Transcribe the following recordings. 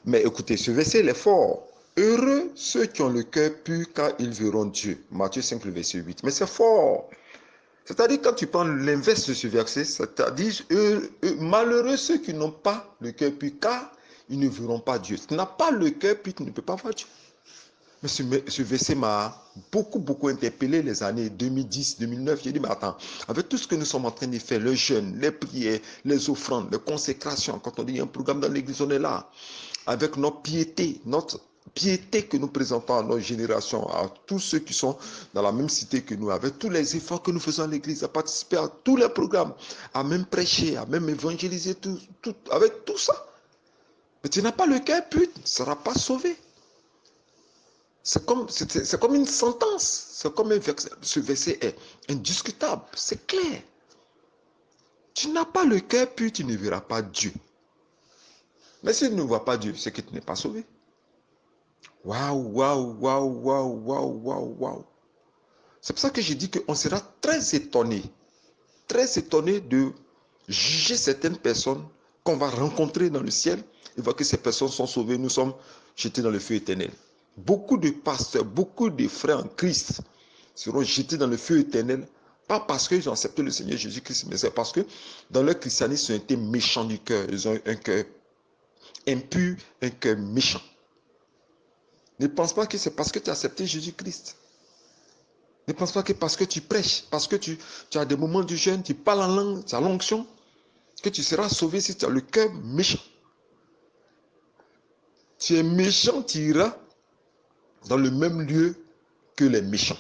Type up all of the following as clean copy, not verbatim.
Mais écoutez, ce verset, il est fort. Heureux ceux qui ont le cœur pur car ils verront Dieu. Matthieu 5, le verset 8. Mais c'est fort. C'est-à-dire, quand tu prends l'inverse de ce verset, c'est-à-dire, malheureux ceux qui n'ont pas le cœur pur car ils ne verront pas Dieu. Si tu n'as pas le cœur pur, tu ne peux pas voir Dieu. Mais ce verset m'a beaucoup interpellé les années 2010, 2009. J'ai dit, mais attends, avec tout ce que nous sommes en train de faire, le jeûne, les prières, les offrandes, les consécrations, quand on dit un programme dans l'église, on est là. Avec notre piété que nous présentons à notre génération, à tous ceux qui sont dans la même cité que nous, avec tous les efforts que nous faisons à l'église, à participer à tous les programmes, à même prêcher, à même évangéliser, avec tout ça. Mais tu n'as pas le cœur pur, tu ne seras pas sauvé. C'est comme une sentence. C'est comme un verset. Ce verset est indiscutable. C'est clair. Tu n'as pas le cœur pur, tu ne verras pas Dieu. Mais si tu ne vois pas Dieu, c'est que tu n'es pas sauvé. Waouh. C'est pour ça que je dis qu'on sera très étonné de juger certaines personnes qu'on va rencontrer dans le ciel et voir que ces personnes sont sauvées, nous sommes jetés dans le feu éternel. Beaucoup de pasteurs, beaucoup de frères en Christ seront jetés dans le feu éternel, pas parce qu'ils ont accepté le Seigneur Jésus-Christ, mais c'est parce que dans leur christianisme, ils ont été méchants du cœur. Ils ont un cœur impur, un cœur méchant. Ne pense pas que c'est parce que tu as accepté Jésus-Christ. Ne pense pas que parce que tu prêches, parce que tu as des moments de jeûne, tu parles en langue, tu as l'onction, que tu seras sauvé si tu as le cœur méchant. Tu es méchant, tu iras dans le même lieu que les méchants.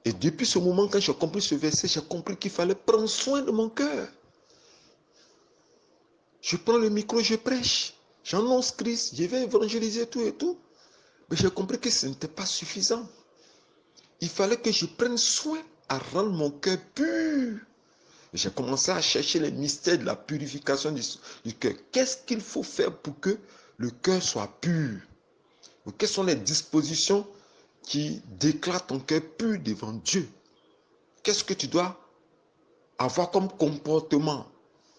Et depuis ce moment, quand j'ai compris ce verset, j'ai compris qu'il fallait prendre soin de mon cœur. Je prends le micro, je prêche, j'annonce Christ, je vais évangéliser tout et tout. Mais j'ai compris que ce n'était pas suffisant. Il fallait que je prenne soin à rendre mon cœur pur. J'ai commencé à chercher les mystères de la purification du cœur. Qu'est-ce qu'il faut faire pour que le cœur soit pur? Quelles sont les dispositions qui déclarent ton cœur pur devant Dieu? Qu'est-ce que tu dois avoir comme comportement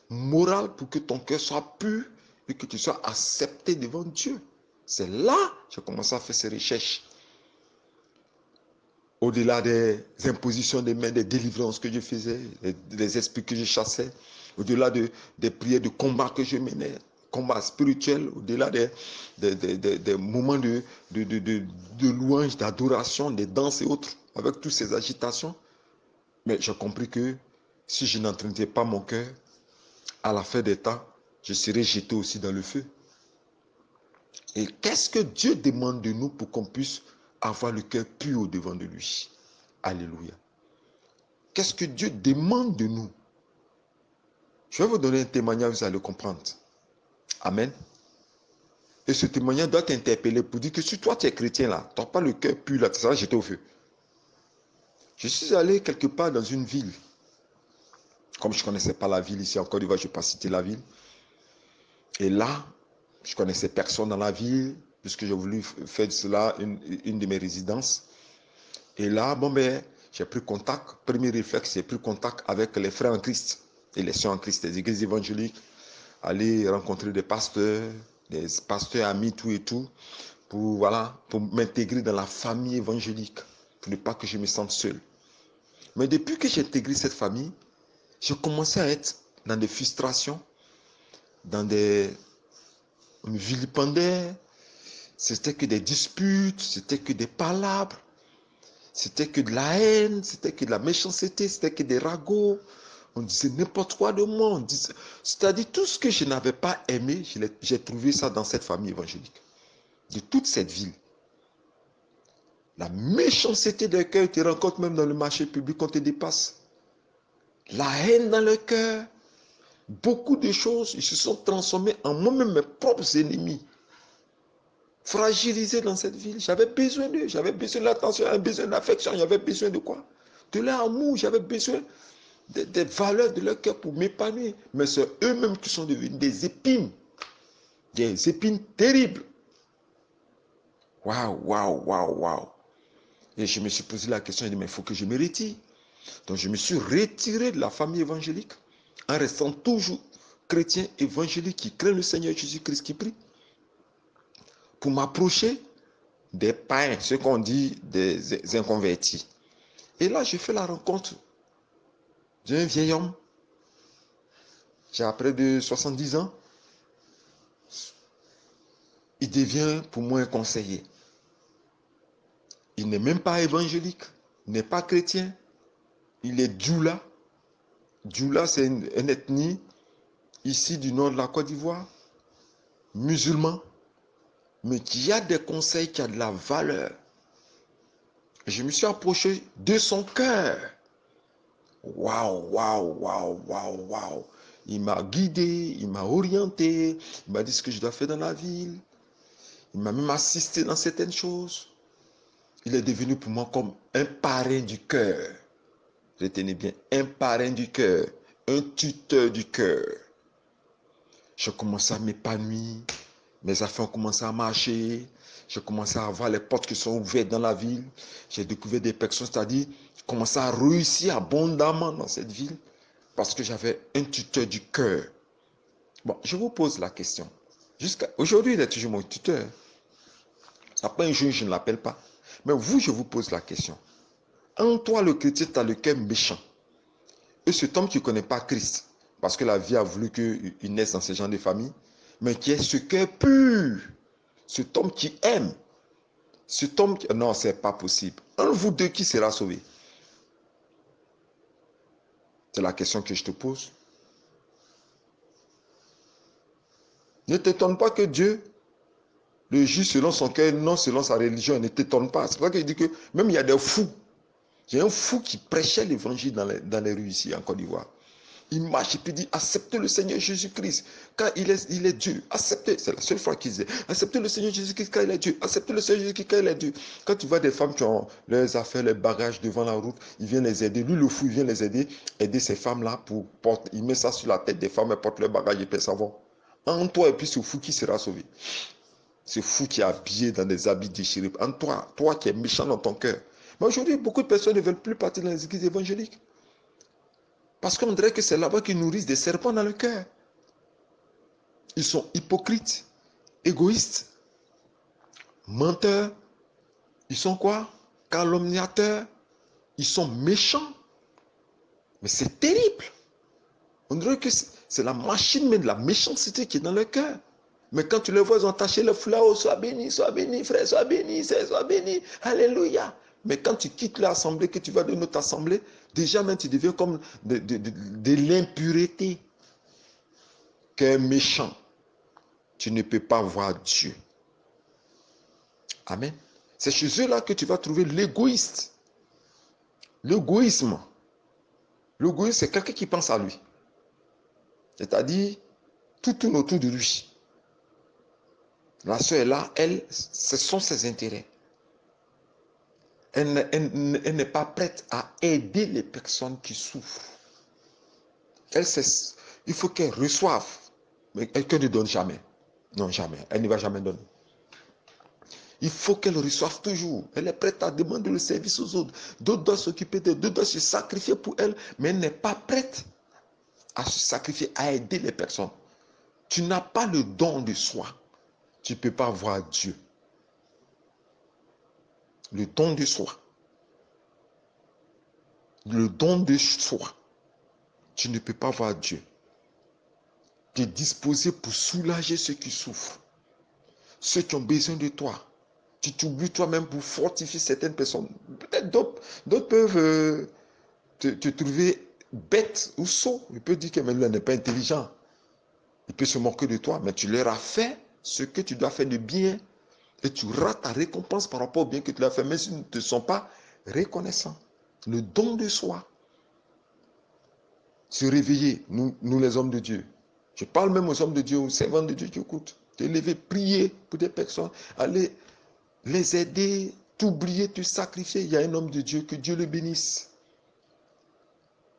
moral pour que ton cœur soit pur et que tu sois accepté devant Dieu? C'est là que j'ai commencé à faire ces recherches. Au-delà des impositions des mains, des délivrances que je faisais, des esprits que je chassais, au-delà des prières de combat que je menais, combat spirituel, au-delà des moments de louange, d'adoration, des danses et autres, avec toutes ces agitations. Mais j'ai compris que si je n'entretenais pas mon cœur, à la fin des temps, je serais jeté aussi dans le feu. Et qu'est-ce que Dieu demande de nous pour qu'on puisse avoir le cœur pur au-devant de lui? Alléluia. Qu'est-ce que Dieu demande de nous? Je vais vous donner un témoignage, vous allez comprendre. Amen. Et ce témoignage doit t'interpeller pour dire que si toi tu es chrétien là, tu n'as pas le cœur pur là, tu seras jeté au feu. Je suis allé quelque part dans une ville. Comme je ne connaissais pas la ville ici en Côte d'Ivoire, je ne vais pas citer la ville. Et là, je ne connaissais personne dans la ville, puisque j'ai voulu faire de cela une de mes résidences. Et là, j'ai pris contact, premier réflexe, j'ai pris contact avec les frères en Christ et les sœurs en Christ, des églises évangéliques, aller rencontrer des pasteurs amis, tout et tout, pour m'intégrer dans la famille évangélique, pour ne pas que je me sente seul. Mais depuis que j'ai intégré cette famille, j'ai commencé à être dans des frustrations, on me vilipendait, c'était que des disputes, c'était que des palabres, c'était que de la haine, c'était que de la méchanceté, c'était que des ragots. On disait n'importe quoi de moi. C'est-à-dire tout ce que je n'avais pas aimé, j'ai trouvé ça dans cette famille évangélique. De toute cette ville. La méchanceté des cœurs, tu rencontres même dans le marché public, on te dépasse. La haine dans le cœur. Beaucoup de choses, ils se sont transformés en moi-même mes propres ennemis. Fragilisés dans cette ville. J'avais besoin d'eux, j'avais besoin d'attention, j'avais besoin d'affection, j'avais besoin de quoi? De l'amour, j'avais besoin des valeurs de leur cœur pour m'épanouir. Mais c'est eux-mêmes qui sont devenus des épines terribles. Waouh. Et je me suis posé la question, je me suis dit, mais il faut que je me retire. Donc je me suis retiré de la famille évangélique en restant toujours chrétiens évangéliques qui craignent le Seigneur Jésus-Christ qui prient. Pour m'approcher des païens, ce qu'on dit des inconvertis. Et là, j'ai fait la rencontre d'un vieil homme. J'ai près de 70 ans. Il devient pour moi un conseiller. Il n'est même pas évangélique, il n'est pas chrétien. Il est Djoula. Djoula, c'est une ethnie ici du nord de la Côte d'Ivoire, musulman, mais qui a des conseils, qui a de la valeur. Je me suis approché de son cœur. Waouh, waouh, waouh, waouh, waouh. Il m'a guidé, il m'a orienté, il m'a dit ce que je dois faire dans la ville. Il m'a même assisté dans certaines choses. Il est devenu pour moi comme un parrain du cœur. Retenez bien, un parrain du cœur, un tuteur du cœur. Je commençais à m'épanouir, mes affaires ont commencé à marcher, j'ai commencé à voir les portes qui sont ouvertes dans la ville, j'ai découvert des personnes, c'est-à-dire, j'ai commencé à réussir abondamment dans cette ville parce que j'avais un tuteur du cœur. Bon, je vous pose la question. Jusqu'à aujourd'hui, il est toujours mon tuteur. Après un jour, je ne l'appelle pas. Mais vous, je vous pose la question. En toi, le chrétien, tu as le cœur méchant. Et cet homme qui ne connaît pas Christ, parce que la vie a voulu qu'il naisse dans ce genre de famille, mais qui est ce cœur pur, cet homme qui aime, cet homme qui... Non, ce n'est pas possible. Un de vous deux qui sera sauvé? C'est la question que je te pose. Ne t'étonne pas que Dieu le juge selon son cœur, non selon sa religion. Ne t'étonne pas. C'est pour ça qu'il dit que même il y a des fous. Il y a un fou qui prêchait l'évangile dans les rues ici en Côte d'Ivoire. Il marche et puis dit, acceptez le Seigneur Jésus-Christ, car il est Dieu. Acceptez, c'est la seule fois qu'il disait, acceptez le Seigneur Jésus-Christ, car il est Dieu. Acceptez le Seigneur Jésus-Christ, car il est Dieu. Quand tu vois des femmes qui ont leurs affaires, les bagages devant la route, il vient les aider. Lui, le fou, il vient les aider ces femmes-là pour porter. Il met ça sur la tête des femmes, elles portent leurs bagages et puis savoir. En toi, et puis ce fou qui sera sauvé. Ce fou qui est habillé dans des habits déchirés. En toi, toi qui es méchant dans ton cœur. Mais aujourd'hui, beaucoup de personnes ne veulent plus partir dans les églises évangéliques. Parce qu'on dirait que c'est là-bas qu'ils nourrissent des serpents dans le cœur. Ils sont hypocrites, égoïstes, menteurs. Ils sont quoi? Calomniateurs. Ils sont méchants. Mais c'est terrible. On dirait que c'est la machine même de la méchanceté qui est dans le cœur. Mais quand tu les vois, ils ont taché le fleur. Oh, sois béni, frère, sois béni, sois béni. Alléluia. Mais quand tu quittes l'assemblée, que tu vas de notre assemblée, déjà même tu deviens comme de l'impureté. Cœur méchant. Tu ne peux pas voir Dieu. Amen. C'est chez eux-là que tu vas trouver l'égoïste. L'égoïsme. L'égoïsme, c'est quelqu'un qui pense à lui. C'est-à-dire, tout tourne autour de lui. La soeur est là, elle, ce sont ses intérêts. Elle n'est pas prête à aider les personnes qui souffrent. Il faut qu'elle reçoive. Mais quelqu'un ne donne jamais. Non, jamais. Elle ne va jamais donner. Il faut qu'elle reçoive toujours. Elle est prête à demander le service aux autres. D'autres doivent s'occuper d'elle, d'autres doivent se sacrifier pour elle, mais elle n'est pas prête à se sacrifier, à aider les personnes. Tu n'as pas le don de soi. Tu ne peux pas voir Dieu. Le don de soi. Le don de soi. Tu ne peux pas voir Dieu. Tu es disposé pour soulager ceux qui souffrent. Ceux qui ont besoin de toi. Tu t'oublies toi-même pour fortifier certaines personnes. Peut-être d'autres peuvent te trouver bête ou sot. Il peut dire que même là n'est pas intelligent. Il peut se moquer de toi, mais tu leur as fait ce que tu dois faire de bien et tu rates ta récompense par rapport au bien que tu as fait, même s'ils ne te sont pas reconnaissants. Le don de soi. Se réveiller, nous les hommes de Dieu. Je parle même aux hommes de Dieu, aux servants de Dieu qui écoutent. Te lever, prier pour des personnes, aller les aider, t'oublier, te sacrifier. Il y a un homme de Dieu, que Dieu le bénisse.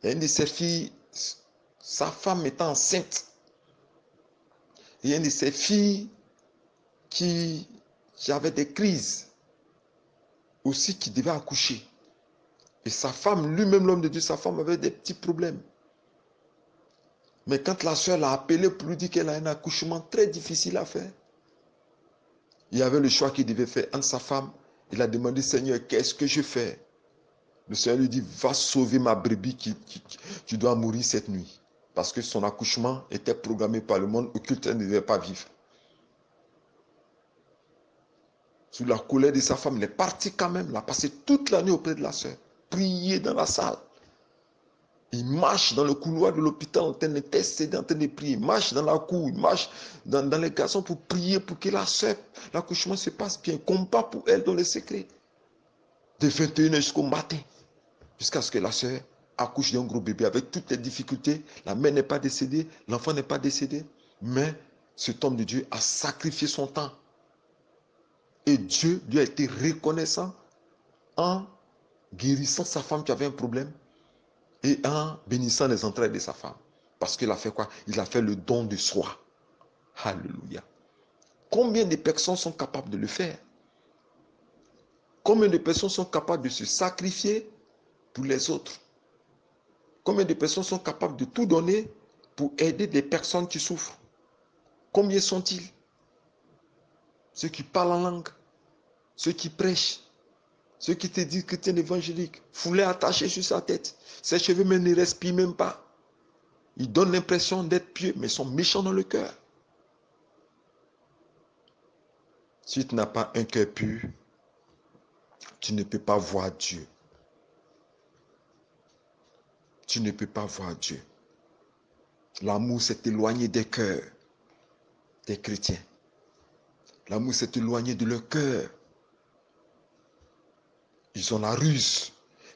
Il y a une de ses filles, sa femme était enceinte. Il y a une de ses filles qui avait des crises, aussi qui devait accoucher. Et sa femme, lui-même l'homme de Dieu, sa femme avait des petits problèmes. Mais quand la soeur l'a appelé pour lui dire qu'elle a un accouchement très difficile à faire, il y avait le choix qu'il devait faire entre sa femme. Il a demandé, Seigneur, qu'est-ce que je fais? Le Seigneur lui dit, va sauver ma brebis qui doit mourir cette nuit. Parce que son accouchement était programmé par le monde occulte, elle ne devait pas vivre. Sous la colère de sa femme, il est parti quand même. Il a passé toute la nuit auprès de la soeur. Prier dans la salle. Il marche dans le couloir de l'hôpital en train d'intercéder, en train de prier. Il marche dans la cour, il marche dans les garçons pour prier pour que la soeur, l'accouchement se passe bien. Combat pour elle dans les secrets. De 21h jusqu'au matin. Jusqu'à ce que la soeur accouche d'un gros bébé avec toutes les difficultés. La mère n'est pas décédée, l'enfant n'est pas décédé. Mais cet homme de Dieu a sacrifié son temps. Et Dieu lui a été reconnaissant en guérissant sa femme qui avait un problème et en bénissant les entrailles de sa femme. Parce qu'il a fait quoi? Il a fait le don de soi. Alléluia. Combien de personnes sont capables de le faire? Combien de personnes sont capables de se sacrifier pour les autres? Combien de personnes sont capables de tout donner pour aider des personnes qui souffrent? Combien sont-ils? Ceux qui parlent en langue, ceux qui prêchent, ceux qui te disent chrétien évangélique, foulée attachée sur sa tête. Ses cheveux même ne respirent même pas. Ils donnent l'impression d'être pieux, mais sont méchants dans le cœur. Si tu n'as pas un cœur pur, tu ne peux pas voir Dieu. Tu ne peux pas voir Dieu. L'amour s'est éloigné des cœurs des chrétiens. L'amour s'est éloigné de leur cœur. Ils ont la ruse.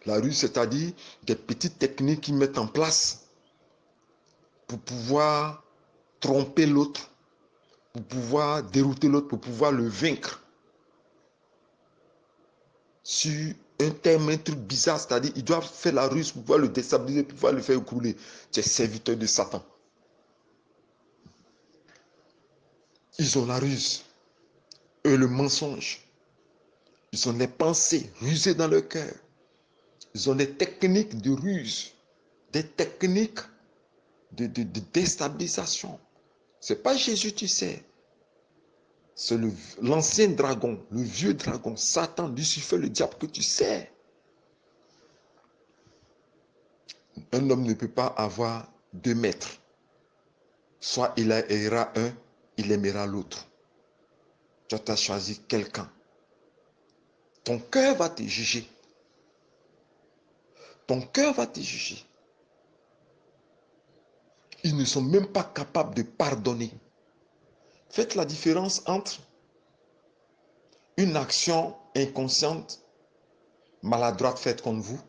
La ruse, c'est-à-dire des petites techniques qu'ils mettent en place pour pouvoir tromper l'autre, pour pouvoir dérouter l'autre, pour pouvoir le vaincre. Sur un terme, un truc bizarre, c'est-à-dire ils doivent faire la ruse pour pouvoir le déstabiliser, pour pouvoir le faire écrouler. Tu es serviteur de Satan. Ils ont la ruse et le mensonge. Ils ont les pensées rusées dans leur cœur. Ils ont des techniques de ruse, des techniques de déstabilisation. Ce n'est pas Jésus, tu sais. C'est l'ancien dragon, le vieux dragon, Satan, Lucifer, le diable que tu sais. Un homme ne peut pas avoir 2 maîtres. Soit il haïra un, il aimera l'autre. Tu as choisi quelqu'un. Ton cœur va te juger. Ton cœur va te juger. Ils ne sont même pas capables de pardonner. Faites la différence entre une action inconsciente, maladroite faite contre vous,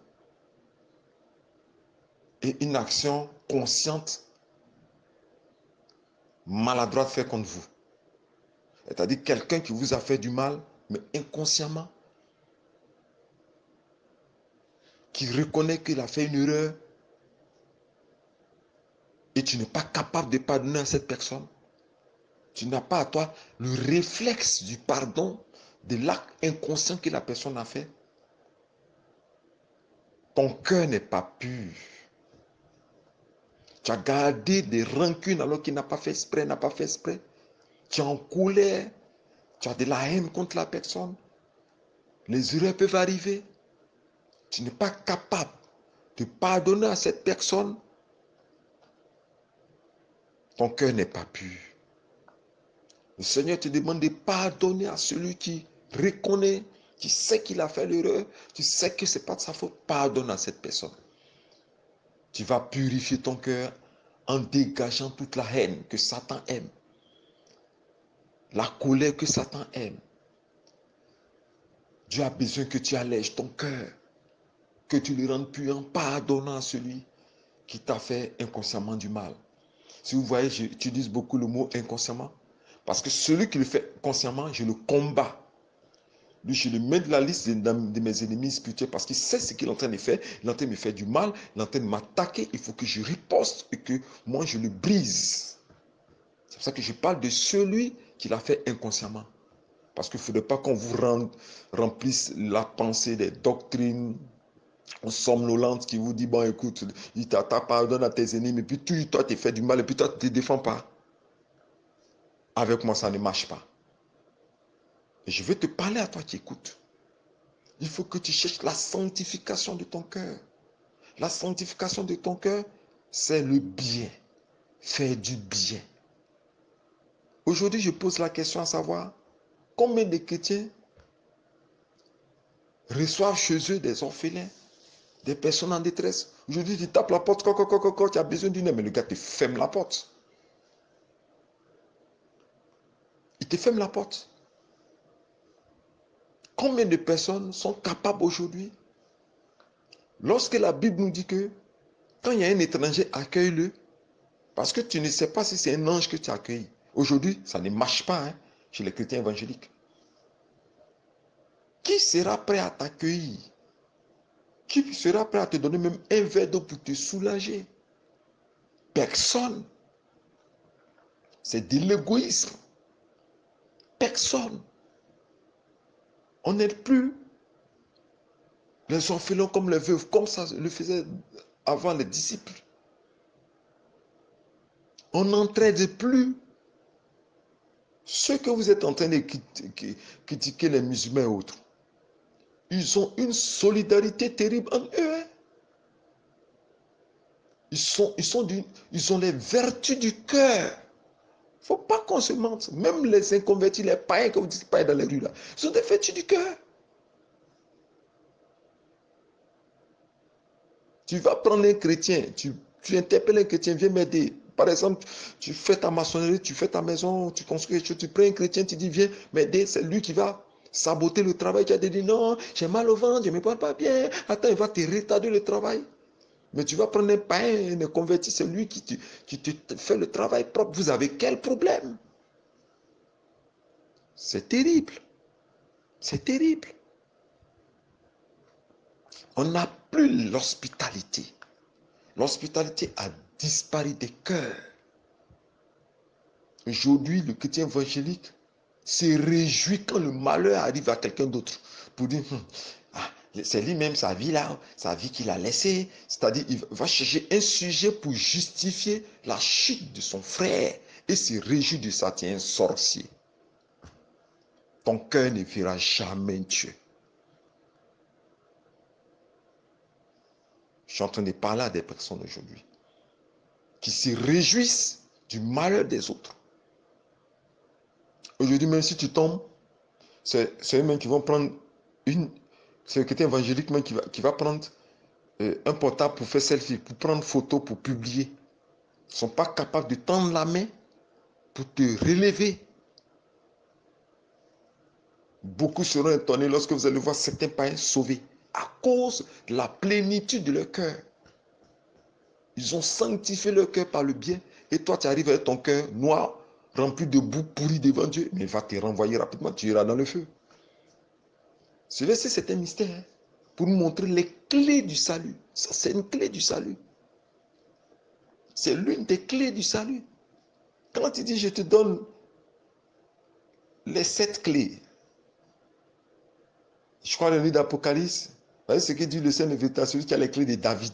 et une action consciente, maladroite faite contre vous. C'est-à-dire quelqu'un qui vous a fait du mal, mais inconsciemment, qui reconnaît qu'il a fait une erreur, et tu n'es pas capable de pardonner à cette personne. Tu n'as pas à toi le réflexe du pardon de l'acte inconscient que la personne a fait. Ton cœur n'est pas pur. Tu as gardé des rancunes alors qu'il n'a pas fait exprès, n'a pas fait exprès. Tu es en colère. Tu as de la haine contre la personne. Les erreurs peuvent arriver. Tu n'es pas capable de pardonner à cette personne. Ton cœur n'est pas pur. Le Seigneur te demande de pardonner à celui qui reconnaît, qui sait qu'il a fait l'erreur, tu sais que ce n'est pas de sa faute. Pardonne à cette personne. Tu vas purifier ton cœur en dégageant toute la haine que Satan aime. La colère que Satan aime. Dieu a besoin que tu allèges ton cœur, que tu le rendes pur en pardonnant à celui qui t'a fait inconsciemment du mal. Si vous voyez, j'utilise beaucoup le mot inconsciemment, parce que celui qui le fait consciemment, je le combats. Lui, je le mets de la liste de mes ennemis spirituels parce qu'il sait ce qu'il est en train de faire. Il est en train de me faire du mal, il est en train de m'attaquer. Il faut que je riposte et que moi, je le brise. C'est pour ça que je parle de celui qui l'a fait inconsciemment. Parce qu'il ne faudrait pas qu'on vous remplisse la pensée des doctrines, somnolente qui vous dit, bon, écoute, il t'attaque, pardonne à tes ennemis, mais puis toi, tu fais du mal, et puis toi, tu ne te défends pas. Avec moi, ça ne marche pas. Et je vais te parler à toi qui écoutes. Il faut que tu cherches la sanctification de ton cœur. La sanctification de ton cœur, c'est le bien. Faire du bien. Aujourd'hui, je pose la question à savoir, combien de chrétiens reçoivent chez eux des orphelins, des personnes en détresse. Aujourd'hui, tu tapes la porte, tu as besoin d'une aide, mais le gars te ferme la porte. Il te ferme la porte. Combien de personnes sont capables aujourd'hui, lorsque la Bible nous dit que quand il y a un étranger, accueille-le, parce que tu ne sais pas si c'est un ange que tu accueilles. Aujourd'hui, ça ne marche pas chez les chrétiens évangéliques. Qui sera prêt à t'accueillir? Qui sera prêt à te donner même un verre d'eau pour te soulager? Personne. C'est de l'égoïsme. Personne. On n'est plus les orphelins comme les veuves, comme ça le faisaient avant les disciples. On n'entraide plus. Ceux que vous êtes en train de critiquer, les musulmans et autres, ils ont une solidarité terrible en eux. Ils ont les vertus du cœur. Il ne faut pas qu'on se mente. Même les inconvertis, les païens que vous dites païens dans les rues là, ils ont des vertus du cœur. Tu vas prendre un chrétien, tu interpelles un chrétien, viens m'aider. Par exemple, tu fais ta maçonnerie, tu fais ta maison, tu construis quelque chose, tu prends un chrétien, tu dis viens m'aider, c'est lui qui va saboter le travail. Tu as dit non, j'ai mal au ventre, je ne me porte pas bien. Attends, il va te retarder le travail. Mais tu vas prendre un païen, un converti, c'est lui qui te fait le travail propre. Vous avez quel problème? C'est terrible. C'est terrible. On n'a plus l'hospitalité. L'hospitalité a disparu des cœurs. Aujourd'hui, le chrétien évangélique se réjouit quand le malheur arrive à quelqu'un d'autre. Pour dire, c'est lui-même sa vie là, sa vie qu'il a laissée. C'est-à-dire, il va chercher un sujet pour justifier la chute de son frère et se réjouit de ça. Tiens, un sorcier. Ton cœur ne verra jamais Dieu. Je suis en train de parler à des personnes aujourd'hui qui se réjouissent du malheur des autres. Aujourd'hui, même si tu tombes, c'est eux-mêmes qui vont prendre c'est le chrétien évangélique même qui va prendre un portable pour faire selfie, pour prendre photo, pour publier. Ils ne sont pas capables de tendre la main pour te relever. Beaucoup seront étonnés lorsque vous allez voir certains païens sauvés à cause de la plénitude de leur cœur. Ils ont sanctifié leur cœur par le bien et toi tu arrives avec ton cœur noir, rempli de boue pourri devant Dieu, mais il va te renvoyer rapidement, tu iras dans le feu. Ce verset, c'est un mystère pour nous montrer les clés du salut. Ça, c'est une clé du salut. C'est l'une des clés du salut. Quand il dit, je te donne les 7 clés, je crois le livre d'Apocalypse, vous voyez ce que dit le Saint-Évêque, celui qui a les clés de David.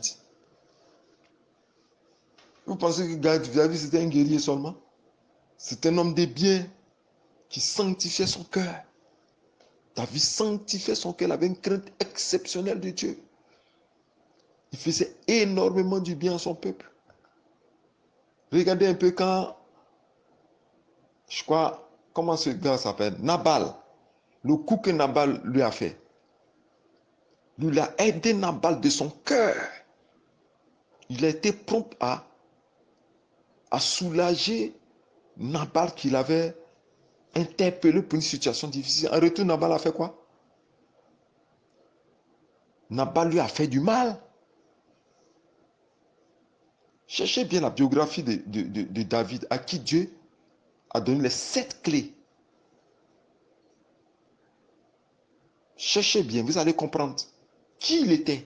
Vous pensez que David, c'était un guerrier seulement? C'est un homme de bien qui sanctifiait son cœur. David sanctifiait son cœur, il avait une crainte exceptionnelle de Dieu. Il faisait énormément du bien à son peuple. Regardez un peu quand, je crois, comment ce gars s'appelle? Nabal. Le coup que Nabal lui a fait. Lui a aidé Nabal de son cœur. Il a été prompt à soulager Nabal qu'il avait interpellé pour une situation difficile. En retour, Nabal a fait quoi? Nabal lui a fait du mal. Cherchez bien la biographie de David, à qui Dieu a donné les 7 clés. Cherchez bien, vous allez comprendre qui il était.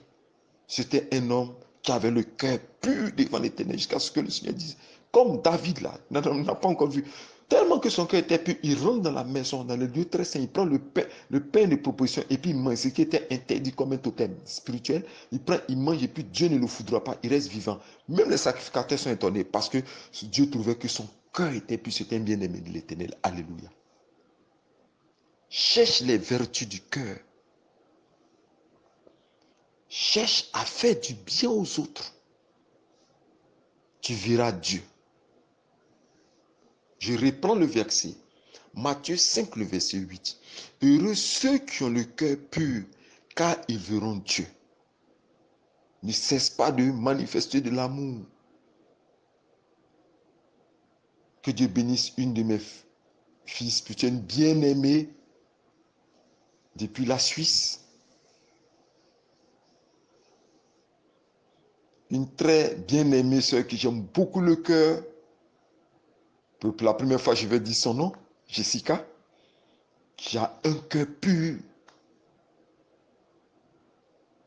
C'était un homme qui avait le cœur pur devant l'Éternel jusqu'à ce que le Seigneur dise, comme David là, n'a pas encore vu. Tellement que son cœur était pur, il rentre dans la maison, dans le lieu très saint, il prend le pain de proposition et puis il mange ce qui était interdit comme un totem spirituel. Il prend, il mange et puis Dieu ne le foudroie pas, il reste vivant. Même les sacrificateurs sont étonnés parce que Dieu trouvait que son cœur était pur, c'était un bien-aimé de l'Éternel. Alléluia. Cherche les vertus du cœur. Cherche à faire du bien aux autres. Tu verras Dieu. Je reprends le verset. Matthieu 5, le verset 8. Heureux ceux qui ont le cœur pur, car ils verront Dieu. Ne cesse pas de manifester de l'amour. Que Dieu bénisse une de mes filles spirituelles bien-aimée depuis la Suisse. Une très bien-aimée sœur qui j'aime beaucoup le cœur. Pour la première fois, je vais dire son nom, Jessica, qui a un cœur pur.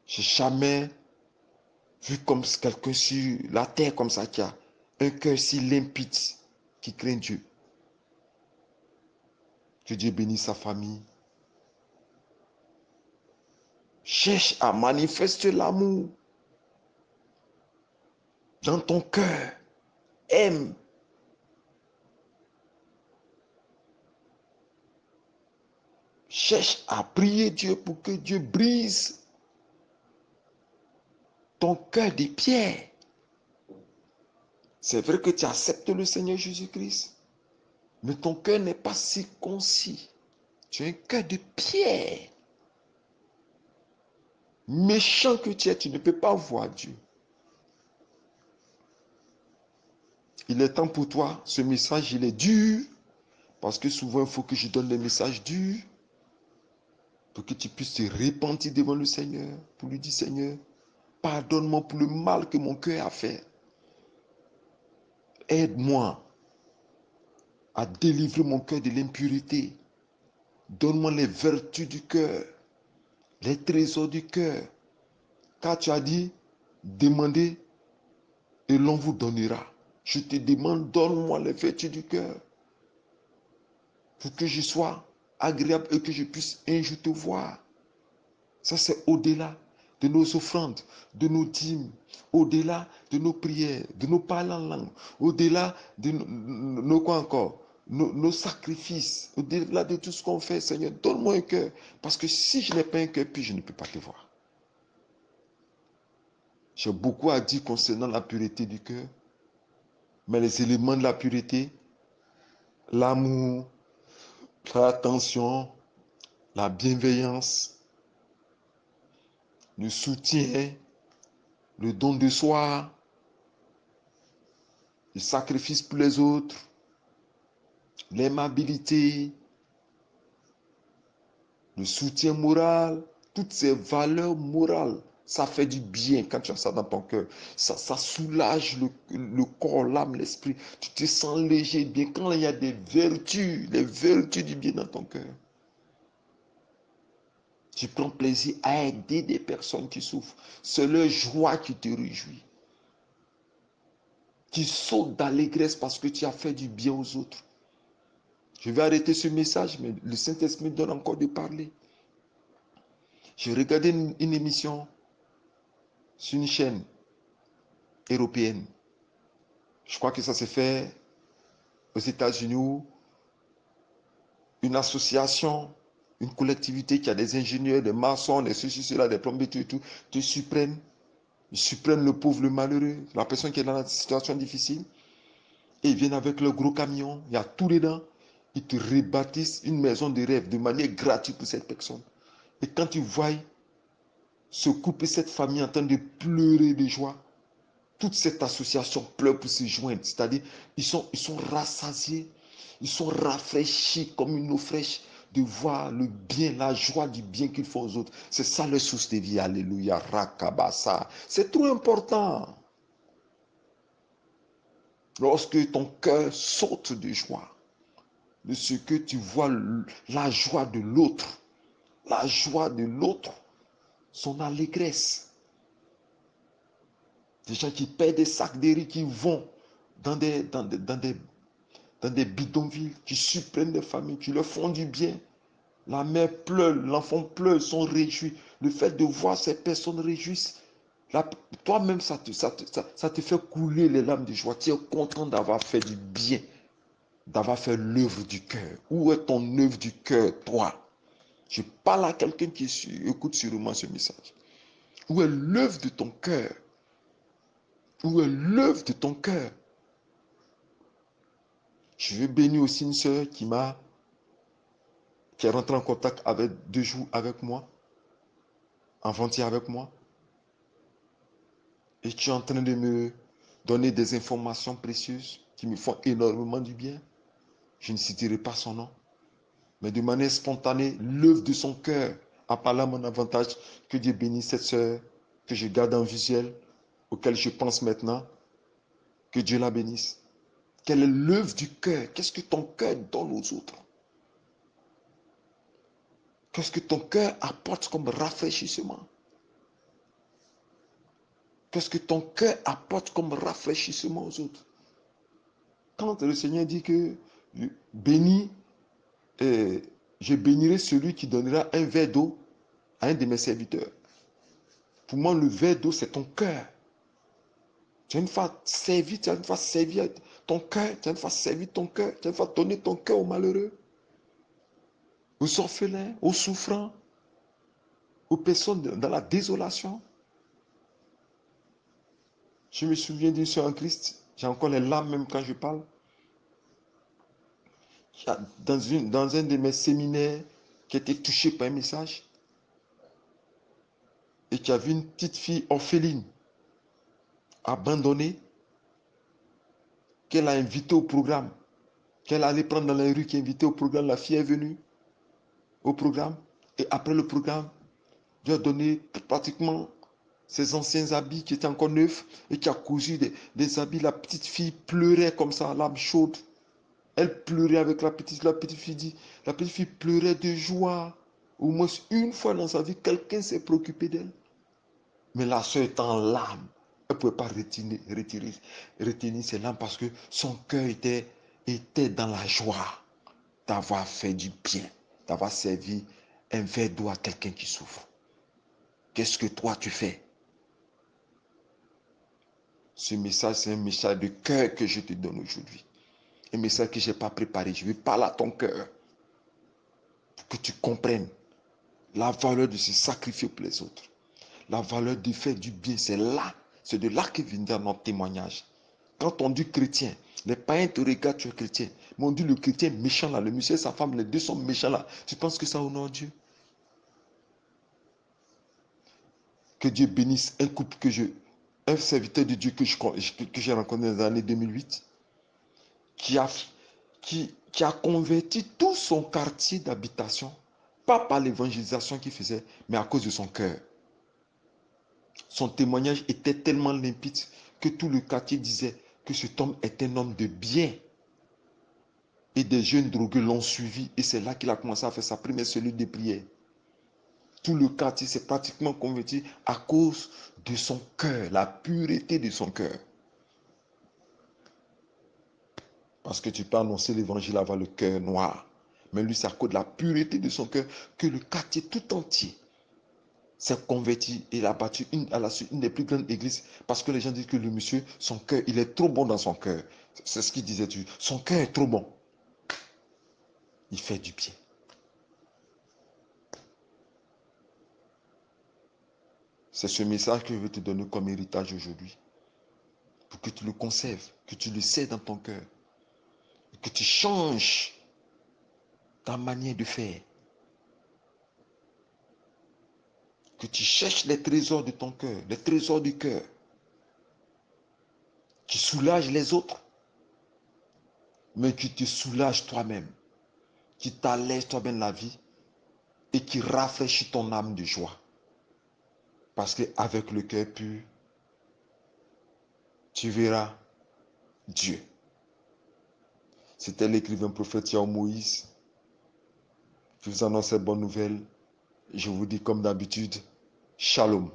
J'ai jamais vu comme quelqu'un sur la terre comme ça qui a un cœur si limpide, qui craint Dieu. Que Dieu bénisse sa famille. Cherche à manifester l'amour dans ton cœur. Aime. Cherche à prier Dieu pour que Dieu brise ton cœur de pierre. C'est vrai que tu acceptes le Seigneur Jésus-Christ, mais ton cœur n'est pas circoncis. Tu as un cœur de pierre. Méchant que tu es, tu ne peux pas voir Dieu. Il est temps pour toi, ce message, il est dur, parce que souvent, il faut que je donne des messages durs, pour que tu puisses te repentir devant le Seigneur, pour lui dire, Seigneur, pardonne-moi pour le mal que mon cœur a fait. Aide-moi à délivrer mon cœur de l'impureté. Donne-moi les vertus du cœur, les trésors du cœur. Car tu as dit, demandez et l'on vous donnera. Je te demande, donne-moi les vertus du cœur pour que je sois agréable et que je puisse un jour te voir. Ça, c'est au-delà de nos offrandes, de nos dîmes, au-delà de nos prières, de nos paroles en langue, au-delà de nos quoi encore, nos sacrifices, au-delà de tout ce qu'on fait. Seigneur, donne-moi un cœur, parce que si je n'ai pas un cœur, puis je ne peux pas te voir. J'ai beaucoup à dire concernant la pureté du cœur, mais les éléments de la pureté, l'amour, l'attention, la bienveillance, le soutien, le don de soi, le sacrifice pour les autres, l'aimabilité, le soutien moral, toutes ces valeurs morales, ça fait du bien quand tu as ça dans ton cœur. Ça soulage le corps, l'âme, l'esprit. Tu te sens léger, bien. Quand il y a des vertus, les vertus du bien dans ton cœur, tu prends plaisir à aider des personnes qui souffrent. C'est leur joie qui te réjouit. Tu sautes d'allégresse parce que tu as fait du bien aux autres. Je vais arrêter ce message, mais le Saint-Esprit me donne encore de parler. J'ai regardé une émission sur une chaîne européenne. Je crois que ça s'est fait aux États-Unis où une association, une collectivité qui a des ingénieurs, des maçons, des ceci, cela, des plombiers, tout et tout, te supprennent. Ils supprennent le pauvre, le malheureux, la personne qui est dans une situation difficile. Et ils viennent avec leur gros camion, il y a tout dedans. Ils te rebâtissent une maison de rêve de manière gratuite pour cette personne. Et quand tu vois ce couple et cette famille en train de pleurer de joie, toute cette association pleure pour se joindre. C'est-à-dire, ils sont rassasiés, ils sont rafraîchis comme une eau fraîche de voir le bien, la joie du bien qu'ils font aux autres. C'est ça leur source de vie. Alléluia. Rakabasa. C'est trop important. Lorsque ton cœur saute de joie, de ce que tu vois la joie de l'autre, son allégresse. Des gens qui paient des sacs de riz, qui vont dans des dans des bidonvilles, tu supprimes des familles, tu leur font du bien. La mère pleure, l'enfant pleure, ils sont réjouis. Le fait de voir ces personnes réjouissent, toi-même, ça te fait couler les larmes de joie. Tu es content d'avoir fait du bien, d'avoir fait l'œuvre du cœur. Où est ton œuvre du cœur, toi? Je parle à quelqu'un qui écoute sûrement ce message. Où est l'œuvre de ton cœur? Où est l'œuvre de ton cœur? Je veux bénir aussi une sœur qui est rentrée en contact avec 2 jours avec moi, avant-hier avec moi. Et tu es en train de me donner des informations précieuses qui me font énormément du bien. Je ne citerai pas son nom. Mais de manière spontanée, l'œuvre de son cœur a parlé à mon avantage. Que Dieu bénisse cette sœur que je garde en visuel, auquel je pense maintenant. Que Dieu la bénisse. Quelle est l'œuvre du cœur? Qu'est-ce que ton cœur donne aux autres? Qu'est-ce que ton cœur apporte comme rafraîchissement? Qu'est-ce que ton cœur apporte comme rafraîchissement aux autres? Quand le Seigneur dit que bénis, je bénirai celui qui donnera un verre d'eau à un de mes serviteurs. Pour moi, le verre d'eau, c'est ton cœur. Tu as une fois servi, tu as une fois servi ton cœur, tu as une fois servi ton cœur, tu as une fois donné ton cœur aux malheureux, aux orphelins, aux souffrants, aux personnes dans la désolation. Je me souviens d'une soeur en Christ, j'ai encore les larmes même quand je parle. Dans un de mes séminaires qui était touché par un message et qui avait une petite fille orpheline abandonnée qu'elle a invitée au programme, qu'elle allait prendre dans la rue, qui est invitée au programme. La fille est venue au programme et après le programme, Dieu a donné pratiquement ses anciens habits qui étaient encore neufs et qui a cousu des habits. La petite fille pleurait comme ça, l'âme chaude. Elle pleurait avec la petite. La petite fille dit, la petite fille pleurait de joie. Au moins une fois dans sa vie, quelqu'un s'est préoccupé d'elle. Mais la soeur était en larmes. Elle ne pouvait pas retenir ses larmes parce que son cœur était dans la joie d'avoir fait du bien, d'avoir servi un verre d'eau à quelqu'un qui souffre. Qu'est-ce que toi tu fais? Ce message, c'est un message de cœur que je te donne aujourd'hui. Un message que je n'ai pas préparé. Je vais parler à ton cœur pour que tu comprennes la valeur de se sacrifier pour les autres. La valeur de faire du bien, c'est de là que viendra notre témoignage. Quand on dit chrétien, les païens te regardent, tu es chrétien. Mais on dit le chrétien méchant là, le monsieur et sa femme, les deux sont méchants là. Tu penses que ça honore Dieu? Que Dieu bénisse un couple un serviteur de Dieu que j'ai rencontré dans les années 2008, qui a converti tout son quartier d'habitation, pas par l'évangélisation qu'il faisait, mais à cause de son cœur. Son témoignage était tellement limpide que tout le quartier disait que cet homme est un homme de bien. Et des jeunes drogués l'ont suivi et c'est là qu'il a commencé à faire sa première cellule de prière. Tout le quartier s'est pratiquement converti à cause de son cœur, la pureté de son cœur. Parce que tu peux annoncer l'évangile avoir le cœur noir. Mais lui, c'est à cause de la pureté de son cœur que le quartier tout entier s'est converti et il a battu une des plus grandes églises parce que les gens disent que le monsieur, son cœur, il est trop bon dans son cœur. C'est ce qu'il disait. Son cœur est trop bon. Il fait du bien. C'est ce message que je veux te donner comme héritage aujourd'hui. Pour que tu le conserves, que tu le sais dans ton cœur. Que tu changes ta manière de faire. Que tu cherches les trésors de ton cœur, les trésors du cœur. Qui soulagent les autres, mais qui te soulage toi-même. Qui t'allège toi-même la vie et qui rafraîchit ton âme de joie. Parce qu'avec le cœur pur, tu verras Dieu. C'était l'écrivain prophète Yahweh Moïse. Je vous annonce cette bonne nouvelle. Je vous dis comme d'habitude, Shalom.